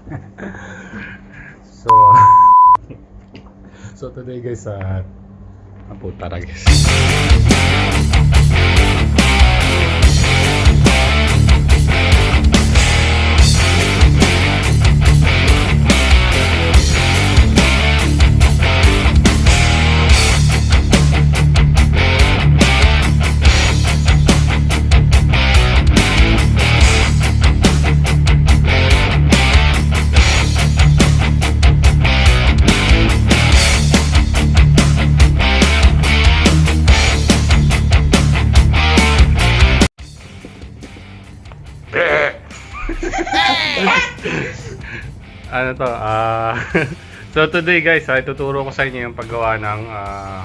So, so today guys, tara guys. Ano to? So today guys, ituturo ko sa inyo yung paggawa ng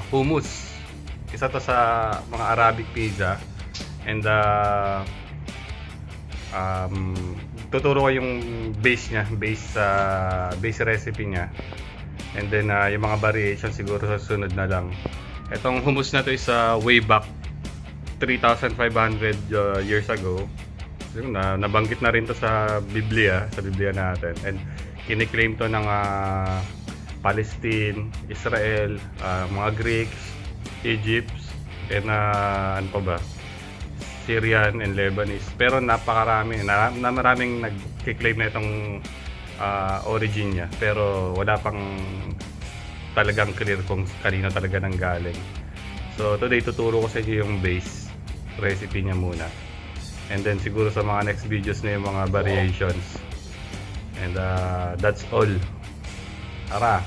hummus. Isa to sa mga Arabic pizza. And tuturo ko yung base niya, base recipe niya. And then yung mga variation siguro sa sunod na lang. Itong hummus na to is way back 3,500 years ago. Nabanggit na rin to sa Biblia natin. And kiniklaim to ng Palestine, Israel, mga Greeks, Egypt, and ano pa ba? Syrian and Lebanese. Pero napakarami, maraming nagkiklaim na itong origin niya. Pero wala pang talagang clear kung kanino talaga nang galing. So today tuturo ko sa inyo yung base recipe niya muna. And then siguro sa mga next videos na yung mga variations. And that's all. Tara!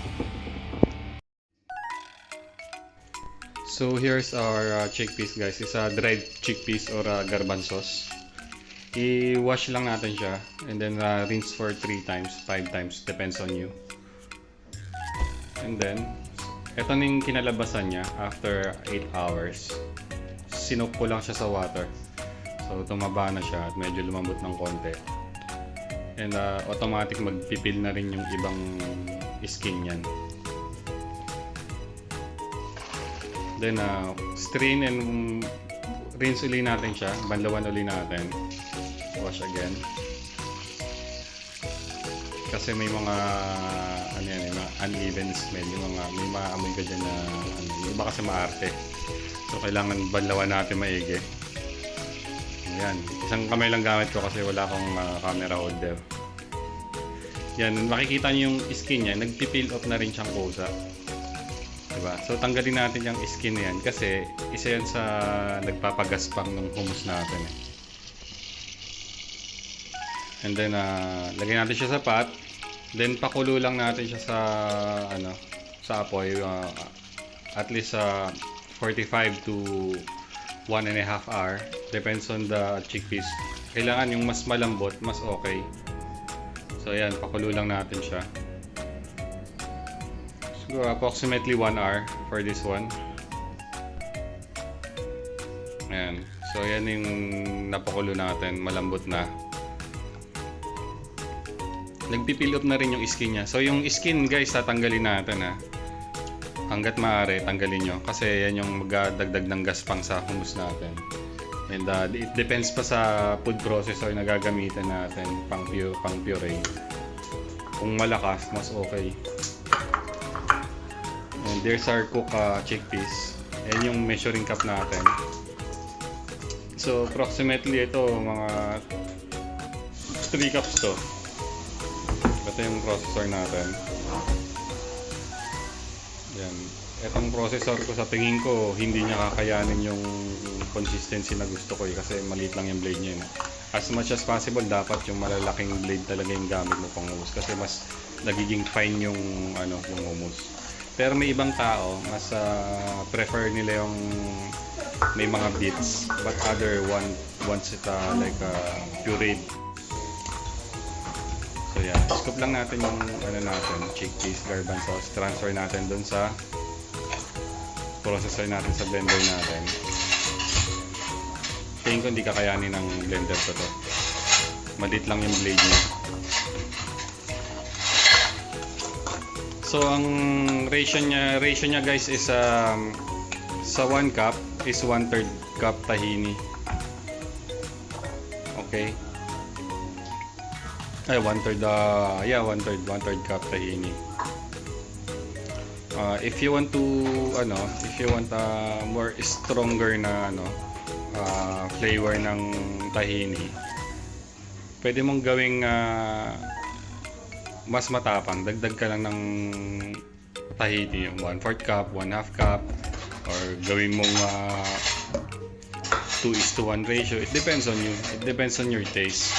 So here's our chickpeas guys. It's a dried chickpeas or garbanzos. I-wash lang natin siya. And then rinse for 3 times, 5 times. Depends on you. And then, eto na yung kinalabasan niya after 8 hours. Sinok ko lang siya sa water. So tumaba na siya at medyo lumambot ng konti. And automatic magpipil na rin yung ibang skin yan. Then strain and rinse uli natin siya. Banlawan uli natin. Wash again. Kasi may mga ano yan, mga uneven smell. Yung mga, may maamoy ka dyan na ano, yung iba kasi maarte. So kailangan banlawan natin maigi. Yan, isang kamay lang gamit ko kasi wala akong camera holder. Yan, makikita niyo yung skin niya, nagpi-peel off na rin siyang kusa. Diba? So tanggalin natin yung skin na yan kasi isa yan sa nagpapagaspang ng hummus natin. And then lagyan natin siya sa pot. Then pakulo lang natin siya sa ano, sa apoy at least 45 to 1.5 hour. Depends on the chickpeas. Kailangan yung mas malambot, mas okay. So ayan, pakulo lang natin siya. Siguro approximately 1 hour for this one. Ayan. So ayan yung napakulo natin, malambot na. Nagpipil up na rin yung skin niya. So yung skin guys, tatanggalin natin hanggat maaari, tanggalin nyo. Kasi yan yung magdagdag ng gaspang sa hummus natin. And it depends pa sa food processor na gagamitin natin pang puree. Kung malakas, mas okay. And there's our cooked chickpeas. Yan yung measuring cup natin. So approximately ito mga 3 cups to. Ito yung processor natin. Yan. Itong processor ko sa tingin ko hindi niya kakayanin yung consistency na gusto ko kasi maliit lang yung blade niya. As much as possible dapat yung malalaking blade talaga yung gamit mo pang hummus kasi mas nagiging fine yung ano, yung hummus. Pero may ibang tao mas prefer nila yung may mga bits but other wants it like pureed. So yan, scoop lang natin yung ano natin, chickpeas, garbanzos, transfer natin dun sa processor natin sa blender natin. Tingin ko hindi kakayanin ng blender ko to. Maliit lang yung blade niya. So ang ratio niya guys is sa 1 cup is 1/3 cup tahini. Okay. Ay, yeah, one third cup tahini. If you want to, if you want more stronger na, flavor ng tahini, pwede mong gawing mas matapang. Dagdag ka lang ng tahini, yung 1/4 cup, 1/2 cup, or gawin mong 2:1 ratio. It depends on you. It depends on your taste.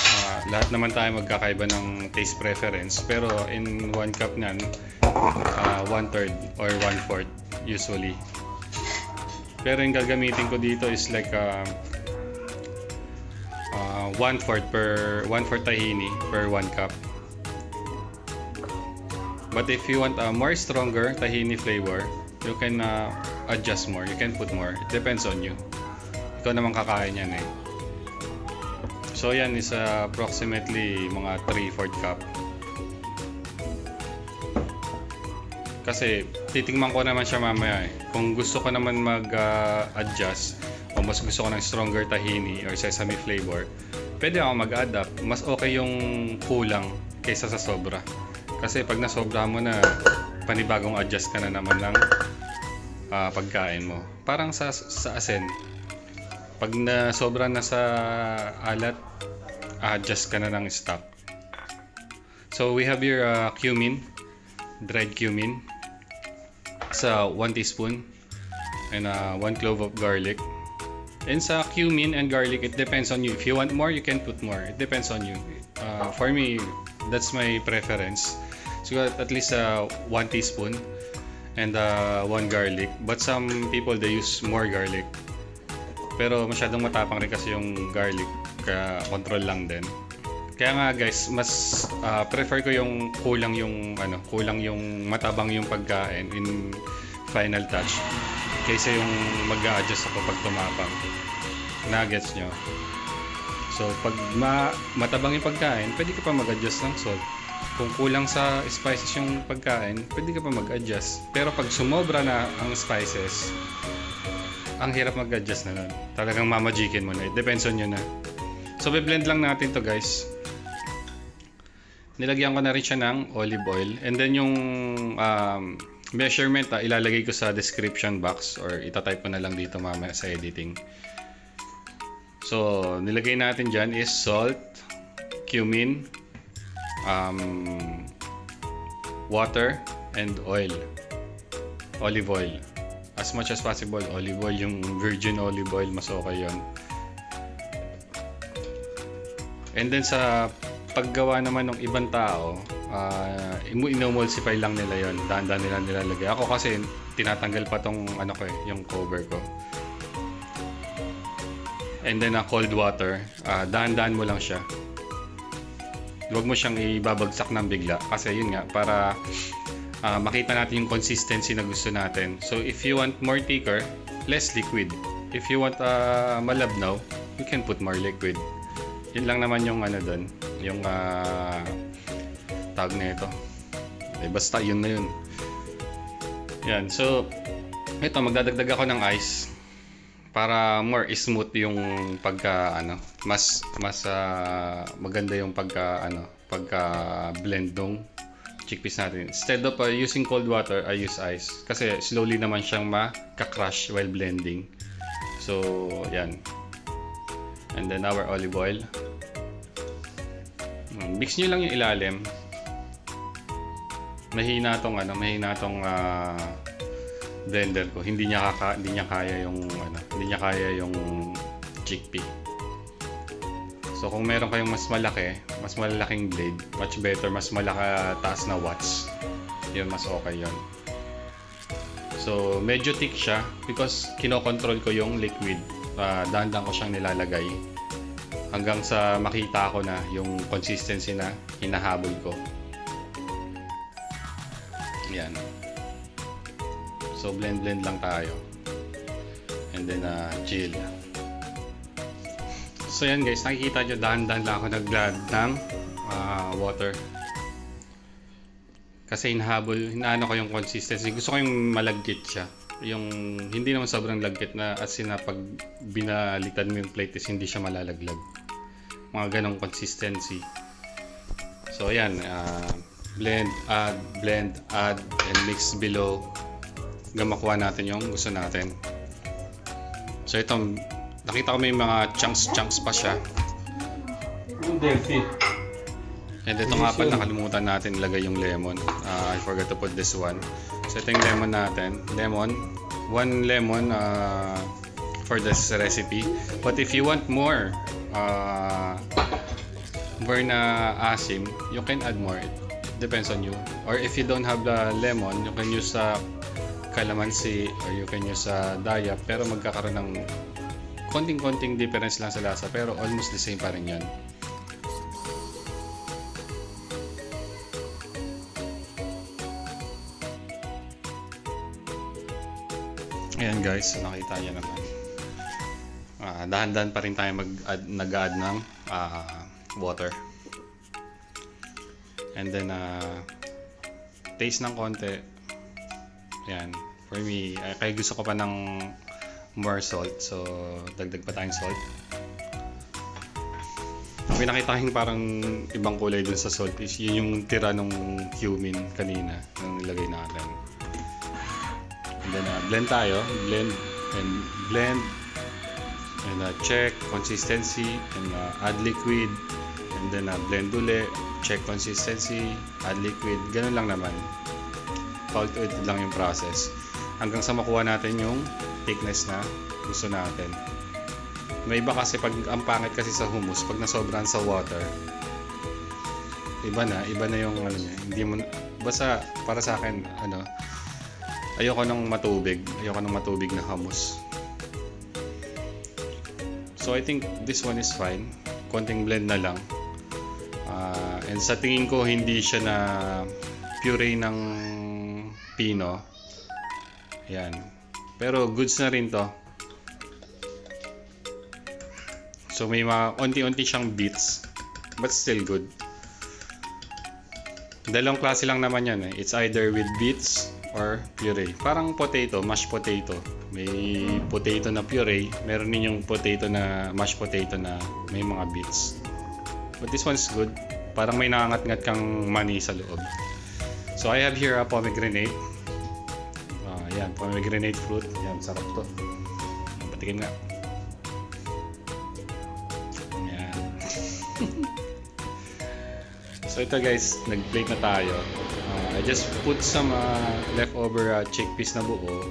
Lahat naman tayo magkakaiba ng taste preference. Pero in 1 cup nan, 1/3 or 1/4 usually. Pero yung gagamitin ko dito is like 1/4 tahini per 1 cup. But if you want a more stronger tahini flavor, you can adjust more. You can put more. It depends on you. Ikaw naman kakain yan eh. So yan is approximately mga 3/4 cup. Kasi titingnan ko naman siya mamaya eh. Kung gusto ko naman mag-adjust o mas gusto ko ng stronger tahini or sesame flavor, pwede ako mag-adapt. Mas okay yung kulang kaysa sa sobra. Kasi pag nasobra mo na, panibagong adjust ka na naman ng pagkain mo. Parang sa asin. Pag nasobra na sa alat, adjust ka na ng stock. So we have your cumin, dried cumin, sa 1 teaspoon, and 1 clove of garlic. And sa cumin and garlic, it depends on you. If you want more, you can put more. It depends on you. For me, that's my preference. So at least 1 teaspoon and 1 garlic. But some people, they use more garlic. Pero masyadong matapang rin kasi yung garlic, kaya control lang din. Kaya nga guys, mas prefer ko yung kulang yung matabang yung pagkain in final touch kaysa yung mag-a-adjust ako pag tumapang. Nuggets nyo. So pag matabang yung pagkain, pwede ka pa mag-adjust ng salt. Kung kulang sa spices yung pagkain, pwede ka pa mag-adjust. Pero pag sumobra na ang spices, ang hirap mag-adjust na nun. Talagang mamajikin mo na. It depends on you na. So, blend lang natin to guys. Nilagyan ko na rin siya ng olive oil. And then yung measurement, ilalagay ko sa description box or itatype ko na lang dito mamaya sa editing. So, nilagay natin dyan is salt, cumin, water, and oil. Olive oil. As much as possible, olive oil, yung virgin olive oil, mas okay yun. And then sa paggawa naman ng ibang tao, inemulsify lang nila yon, dahan-dahan nila nilalagay. Ako kasi tinatanggal pa tong yung cover ko. And then cold water, dahan-dahan mo lang siya. Huwag mo siyang ibabagsak ng bigla kasi yun nga, para makita natin yung consistency na gusto natin. So if you want more thicker, less liquid. If you want malabnaw, you can put more liquid. Yun lang naman yung doon, yung tag na ito. Basta yun na yun. Yan, so ito, magdadagdag ako ng ice para more smooth yung mas maganda yung pagka blend ng chickpeas natin. Instead of using cold water, I use ice kasi slowly naman siyang maka-crush while blending. So yan. And then our olive oil. Mix nyo lang yung ilalim. Mahina tong blender ko. Hindi niya kaya yung chickpea. So kung meron kayong mas malalaking blade, much better, mas taas na watts. Yun, mas okay yun. So medyo thick siya because kinokontrol ko yung liquid. Dahan-dahan ko siyang nilalagay hanggang sa makita ko na yung consistency na hinahabol ko. Yan. So blend lang tayo. And then chill. So yan guys, nakikita nyo, dahan-dahan lang ako nag-add ng water. Kasi hinaano ko yung consistency. Gusto ko yung malagkit siya. Yung hindi naman sobrang lagkit na as in na pag binaliktad mo yung plate is hindi siya malalaglag. Mga ganong consistency. So ayan, blend, add, and mix below hanggang makuha natin yung gusto natin. So ito, nakita ko may mga chunks pa siya. And ito nga pala, nakalimutan natin ilagay yung lemon. I forgot to put this one. So ito yung lemon natin. One lemon for this recipe. But if you want more na asim, you can add more. It depends on you. Or if you don't have the lemon, you can use calamansi or you can use daya, pero magkakaroon ng konting difference lang sa lasa, pero almost the same pa rin yan. Ayan guys, so nakita niyo naman. Dahan-dahan pa rin tayo nag-add ng water. And then taste ng konti. Ayan, for me, kaya gusto ko pa ng more salt, so dagdag pa tayong salt. May nakita kayong parang ibang kulay dun sa salt, is yun yung tira ng cumin kanina nung nilagay natin. And then blend tayo, blend and check consistency and add liquid, and then blend uli, check consistency, add liquid. Ganun lang naman, paulit-ulit lang yung process hanggang sa makuha natin yung thickness na gusto natin. May iba kasi pag ang pangit kasi sa hummus, pag nasobran sa water, iba na yung ano niya. Hindi mo, basta para sa akin, ayoko ng matubig na hummus. So I think this one is fine. Konting blend na lang. And sa tingin ko hindi siya na puree ng pino. Yan. Pero goods na rin to. So may mga onti-onti siyang bits, but still good. Dalawang klase lang naman yan eh. It's either with bits or puree. Parang potato, mashed potato. May potato na puree, meron din yung mashed potato na may mga bits. But this one's good. Parang may nangangat-ngat kang mani sa loob. So I have here a pomegranate. Yan, pomegranate fruit. Yan, sarap to. Patikin nga. Yan. So ito guys, nag-plate na tayo. I just put some leftover chickpeas na buo.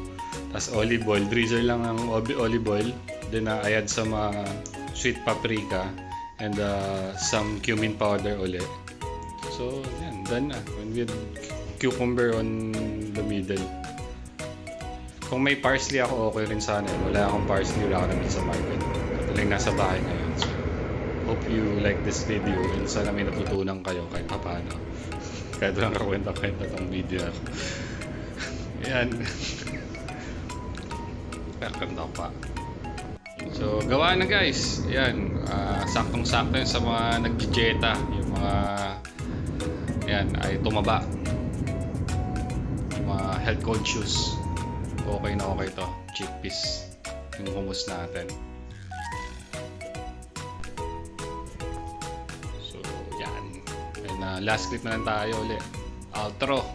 Tapos olive oil. Drizzle lang ang olive oil. Then I add some sweet paprika and some cumin powder ulit. So yan, done na. With cucumber on the middle. Kung may parsley ako, okay rin sana. Wala akong parsley, wala ako naman sa market. Lang nasa bahay ngayon. So, hope you like this video and sana may natutunan kayo kahit paano. Kahit lang kakwenta-kwenta tong video ako. Ayan. Kakanda pa. So, gawa na guys. Ayan. Saktong-sakto yun sa mga nag-dieta. Yung mga ayan, ay tumaba. Yung mga health conscious. Okay na okay to, chickpeas yung hummus natin. So yan, and last clip na lang tayo ulit, outro.